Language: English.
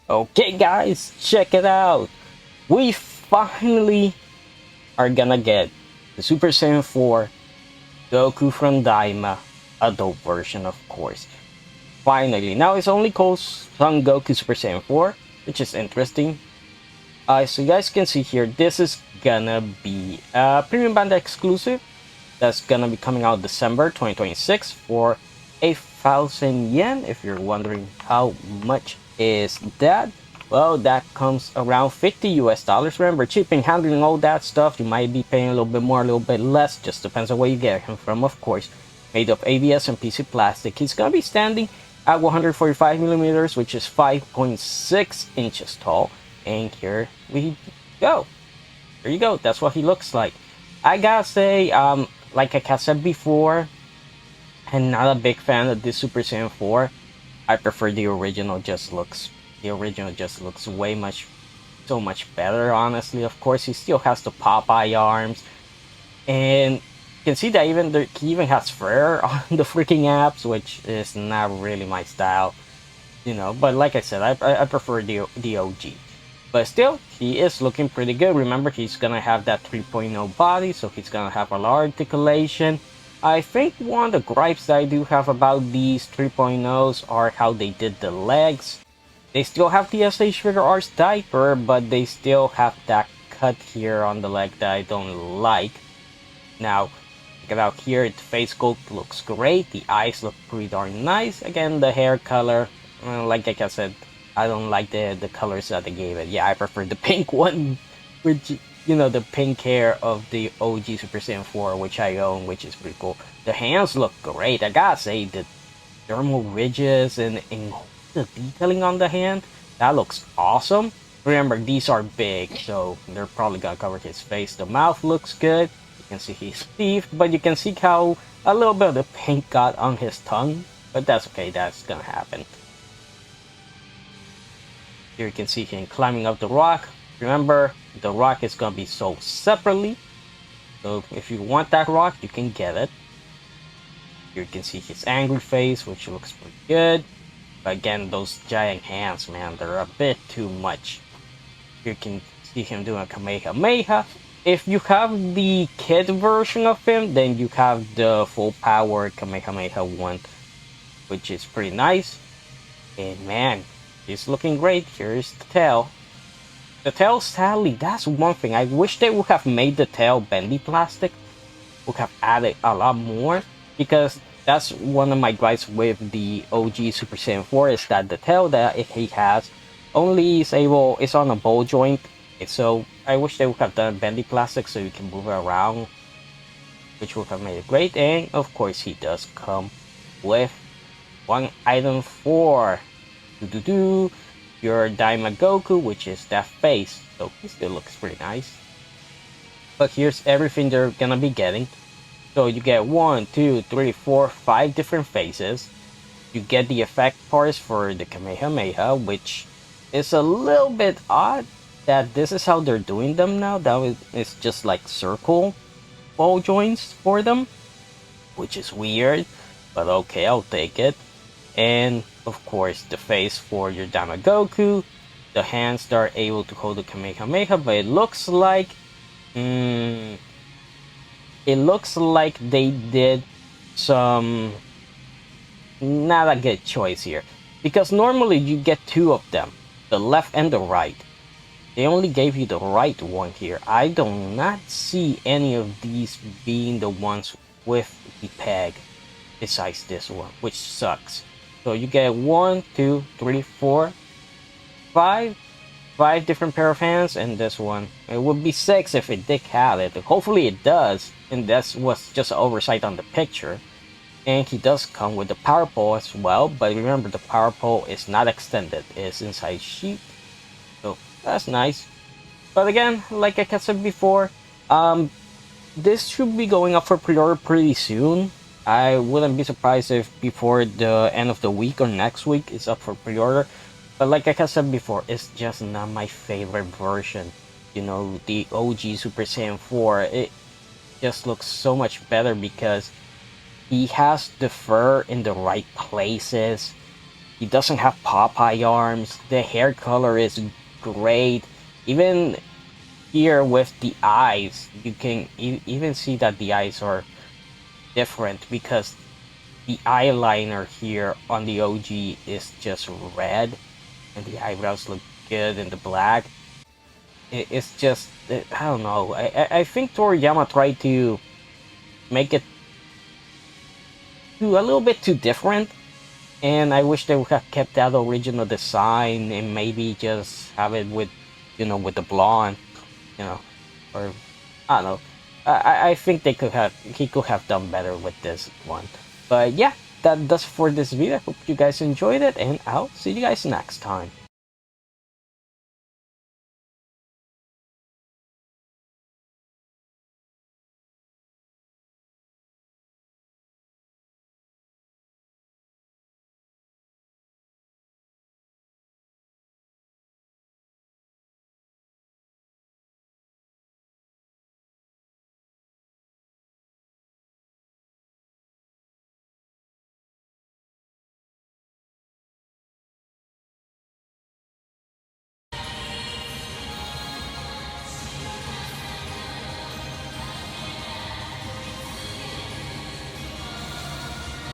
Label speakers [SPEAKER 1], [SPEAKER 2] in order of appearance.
[SPEAKER 1] Okay guys, check it out. We finally are gonna get the Super Saiyan 4 Goku from Daima, adult version of course. Finally, now it's only called Son Goku Super Saiyan 4, which is interesting. So you guys can see here, this is gonna be a Premium Band exclusive that's gonna be coming out December 2026 for 8,000 yen. If you're wondering how much is that, well, that comes around 50 US dollars. Remember, shipping, handling, all that stuff, you might be paying a little bit more, a little bit less, just depends on where you get him from, of course. Made of ABS and PC plastic. He's gonna be standing at 145 millimeters, which is 5.6 inches tall. And here we go. There you go. That's what he looks like. I gotta say, like I said before, I'm not a big fan of this Super Saiyan 4. I prefer the original. The original just looks so much better. Honestly, of course, he still has the Popeye arms, and you can see that he even has fur on the freaking abs, which is not really my style, you know. But like I said, I prefer the OG. But still, he is looking pretty good. Remember, he's gonna have that 3.0 body, so he's gonna have a lot of articulation. I think one of the gripes that I do have about these 3.0s are how they did the legs. They still have the S.H.Figuarts diaper, but they still have that cut here on the leg that I don't like. Now, check it out here, the face sculpt looks great, the eyes look pretty darn nice. Again, the hair color, like I said, I don't like the colors that they gave it. Yeah, I prefer the pink one, which, you know, the pink hair of the OG Super Saiyan 4, which I own, which is pretty cool. The hands look great. I gotta say, the dermal ridges and the detailing on the hand, that looks awesome. Remember, these are big, so they're probably gonna cover his face. The mouth looks good. You can see his teeth, but you can see how a little bit of the paint got on his tongue. But that's okay, that's gonna happen. Here you can see him climbing up the rock. Remember, the rock is gonna be sold separately. So if you want that rock, you can get it. Here you can see his angry face, which looks pretty good. But again, those giant hands, man, they're a bit too much. You can see him doing a Kamehameha. If you have the kid version of him, then you have the full power Kamehameha one, which is pretty nice. And man, he's looking great. Here's the tail. The tail, sadly, that's one thing. I wish they would have made the tail bendy plastic. Would have added a lot more, because that's one of my gripes with the OG Super Saiyan 4 is that the tail that he has only is on a ball joint. So I wish they would have done bendy plastic so you can move it around, which would have made it great. And of course, he does come with one item for your Daima Goku, which is that face. So he still looks pretty nice. But here's everything they're gonna be getting. So you get 1, 2, 3, 4, 5 different faces. You get the effect parts for the Kamehameha, which is a little bit odd that this is how they're doing them now. That is just like circle ball joints for them, which is weird, but okay, I'll take it. And of course, the face for your Daima Goku. The hands that are able to hold the Kamehameha, but it looks like they did some not a good choice here, because normally you get two of them, the left and the right. They only gave you the right one here. I do not see any of these being the ones with the peg besides this one, which sucks. So you get 1, 2, 3, 4, 5 different pair of hands, and this one. It would be 6 if it did have it. Hopefully it does, and that was just an oversight on the picture. And he does come with the power pole as well, but remember, the power pole is not extended, it's inside sheet, so that's nice. But again, like I said before, this should be going up for pre-order pretty soon. I wouldn't be surprised if before the end of the week or next week it's up for pre-order. But like I said before, it's just not my favorite version. You know, the OG Super Saiyan 4, it just looks so much better because he has the fur in the right places. He doesn't have Popeye arms. The hair color is great. Even here with the eyes, you can even see that the eyes are different because the eyeliner here on the OG is just red and the eyebrows look good in the black. It's just, I don't know. I think Toriyama tried to make it a little bit too different, and I wish they would have kept that original design and maybe just have it with, with the blonde, you know, or I don't know. I think he could have done better with this one. But yeah, that does for this video. I hope you guys enjoyed it, and I'll see you guys next time.